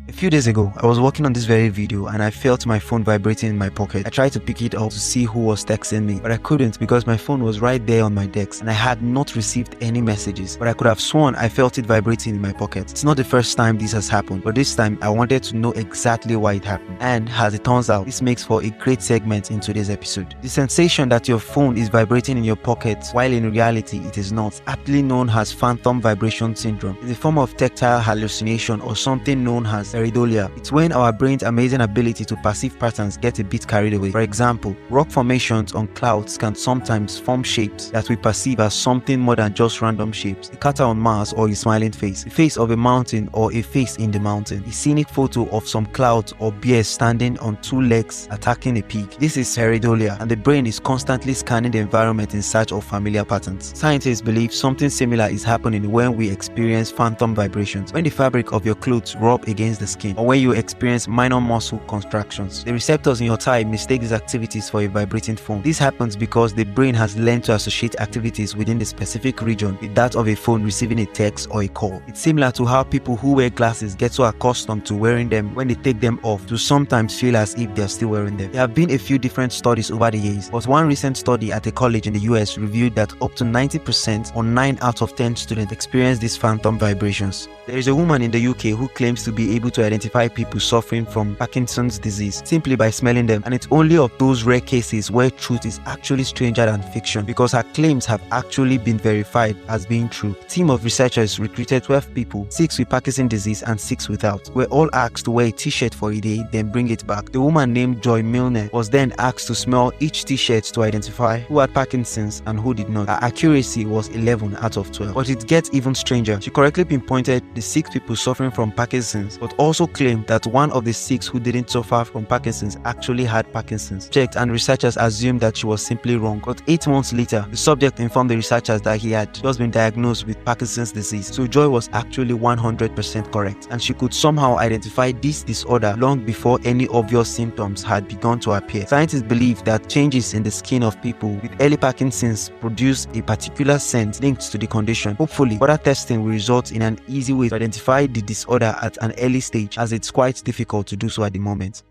A few days ago, I was working on this very video and I felt my phone vibrating in my pocket. I tried to pick it up to see who was texting me, but I couldn't because my phone was right there on my desk and I had not received any messages, but I could have sworn I felt it vibrating in my pocket. It's not the first time this has happened, but this time I wanted to know exactly why it happened. And as it turns out, this makes for a great segment in today's episode. The sensation that your phone is vibrating in your pocket while in reality it is not, aptly known as phantom vibration syndrome, is a form of tactile hallucination or something known as pareidolia. It's when our brain's amazing ability to perceive patterns gets a bit carried away. For example, rock formations on clouds can sometimes form shapes that we perceive as something more than just random shapes. A cat on Mars or a smiling face, the face of a mountain or a face in the mountain, a scenic photo of some clouds or bears standing on two legs attacking a pig. This is pareidolia, and the brain is constantly scanning the environment in search of familiar patterns. Scientists believe something similar is happening when we experience phantom vibrations, when the fabric of your clothes rub against the skin, or when you experience minor muscle contractions. The receptors in your thigh mistake these activities for a vibrating phone. This happens because the brain has learned to associate activities within the specific region with that of a phone receiving a text or a call. It's similar to how people who wear glasses get so accustomed to wearing them when they take them off to sometimes feel as if they're still wearing them. There have been a few different studies over the years, but one recent study at a college in the US revealed that up to 90% or 9 out of 10 students experience these phantom vibrations. There is a woman in the UK who claims to be able to identify people suffering from Parkinson's disease simply by smelling them, and it's only of those rare cases where truth is actually stranger than fiction because her claims have actually been verified as being true. A team of researchers recruited 12 people, 6 with Parkinson's disease and 6 without, were all asked to wear a t-shirt for a day then bring it back. The woman named Joy Milner was then asked to smell each t-shirt to identify who had Parkinson's and who did not. Her accuracy was 11 out of 12. But it gets even stranger. She correctly pinpointed the 6 people suffering from Parkinson's, but also claimed that one of the 6 who didn't suffer from Parkinson's actually had Parkinson's. Checked, and researchers assumed that she was simply wrong. But 8 months later, the subject informed the researchers that he had just been diagnosed with Parkinson's disease. So Joy was actually 100% correct, and she could somehow identify this disorder long before any obvious symptoms had begun to appear. Scientists believe that changes in the skin of people with early Parkinson's produce a particular scent linked to the condition. Hopefully, further testing will result in an easy way to identify the disorder at an early stage, as it's quite difficult to do so at the moment.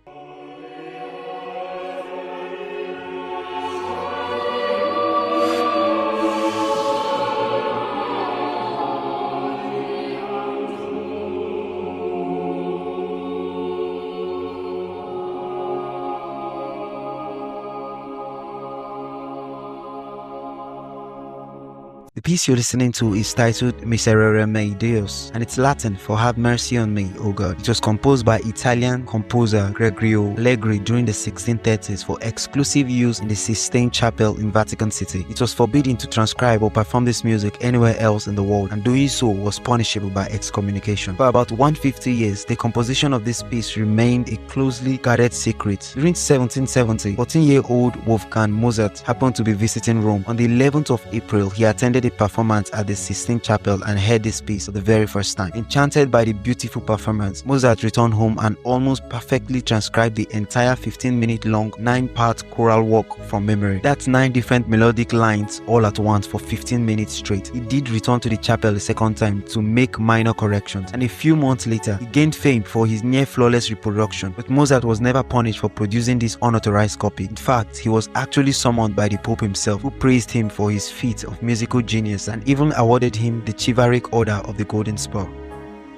The piece you're listening to is titled Miserere mei Deus, and it's Latin for Have Mercy on Me, O God. It was composed by Italian composer Gregorio Allegri during the 1630s for exclusive use in the Sistine Chapel in Vatican City. It was forbidden to transcribe or perform this music anywhere else in the world, and doing so was punishable by excommunication. For about 150 years, the composition of this piece remained a closely guarded secret. During 1770, 14-year-old Wolfgang Mozart happened to be visiting Rome. On the 11th of April, he attended a performance at the Sistine Chapel and heard this piece for the very first time. Enchanted by the beautiful performance, Mozart returned home and almost perfectly transcribed the entire 15-minute long 9-part choral work from memory. That's 9 different melodic lines all at once for 15 minutes straight. He did return to the chapel a second time to make minor corrections, and a few months later, he gained fame for his near-flawless reproduction. But Mozart was never punished for producing this unauthorized copy. In fact, he was actually summoned by the Pope himself, who praised him for his feat of musical genius and even awarded him the chivalric order of the Golden Spur.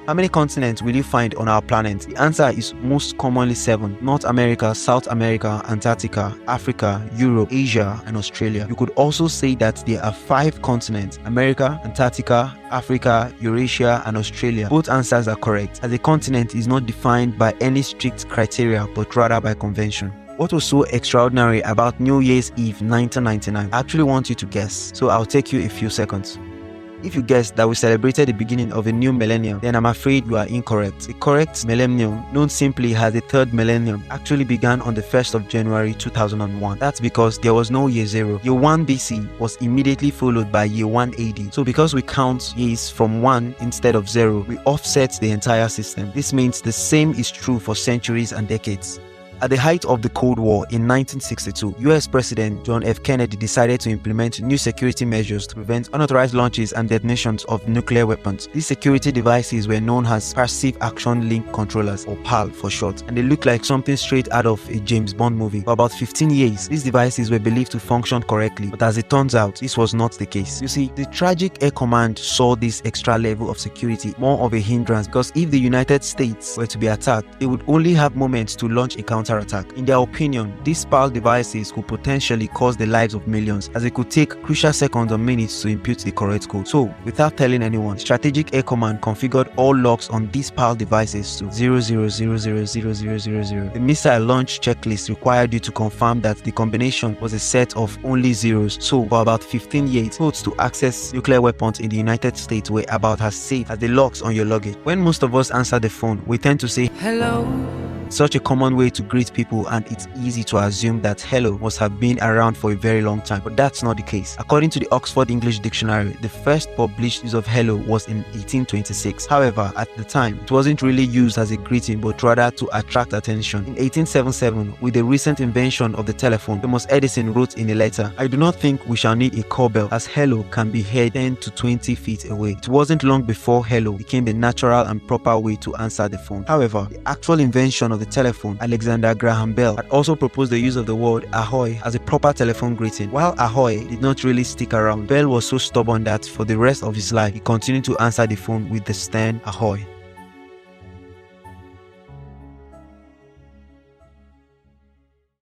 How many continents will you find on our planet? The answer is most commonly 7. North America, South America, Antarctica, Africa, Europe, Asia, and Australia. You could also say that there are 5 continents: America, Antarctica, Africa, Eurasia, and Australia. Both answers are correct, as a continent is not defined by any strict criteria but rather by convention. What was so extraordinary about New Year's Eve 1999? I actually want you to guess, so I'll take you a few seconds. If you guessed that we celebrated the beginning of a new millennium, then I'm afraid you are incorrect. The correct millennium, known simply as the 3rd millennium, actually began on the 1st of January 2001. That's because there was no year 0. Year 1 BC was immediately followed by year 1 AD. So because we count years from 1 instead of 0, we offset the entire system. This means the same is true for centuries and decades. At the height of the Cold War in 1962, US President John F. Kennedy decided to implement new security measures to prevent unauthorized launches and detonations of nuclear weapons. These security devices were known as Passive Action Link Controllers, or PAL for short, and they looked like something straight out of a James Bond movie. For about 15 years, these devices were believed to function correctly, but as it turns out, this was not the case. You see, the tragic Air Command saw this extra level of security more of a hindrance, because if the United States were to be attacked, they would only have moments to launch a counterattack. In their opinion, these PAL devices could potentially cost the lives of millions, as it could take crucial seconds or minutes to impute the correct code. So, without telling anyone, Strategic Air Command configured all locks on these PAL devices to 00000000. The missile launch checklist required you to confirm that the combination was a set of only zeros. So, for about 15 years, codes to access nuclear weapons in the United States were about as safe as the locks on your luggage. When most of us answer the phone, we tend to say hello. Such a common way to greet people, and it's easy to assume that hello must have been around for a very long time, but that's not the case. According to the Oxford English Dictionary, the first published use of hello was in 1826. However, at the time, it wasn't really used as a greeting, but rather to attract attention. In 1877, with the recent invention of the telephone, Thomas Edison wrote in a letter, "I do not think we shall need a cowbell, as hello can be heard 10 to 20 feet away." It wasn't long before hello became the natural and proper way to answer the phone. However, the actual invention of the telephone, Alexander Graham Bell, had also proposed the use of the word ahoy as a proper telephone greeting. While ahoy did not really stick around, Bell was so stubborn that for the rest of his life, he continued to answer the phone with the stern ahoy.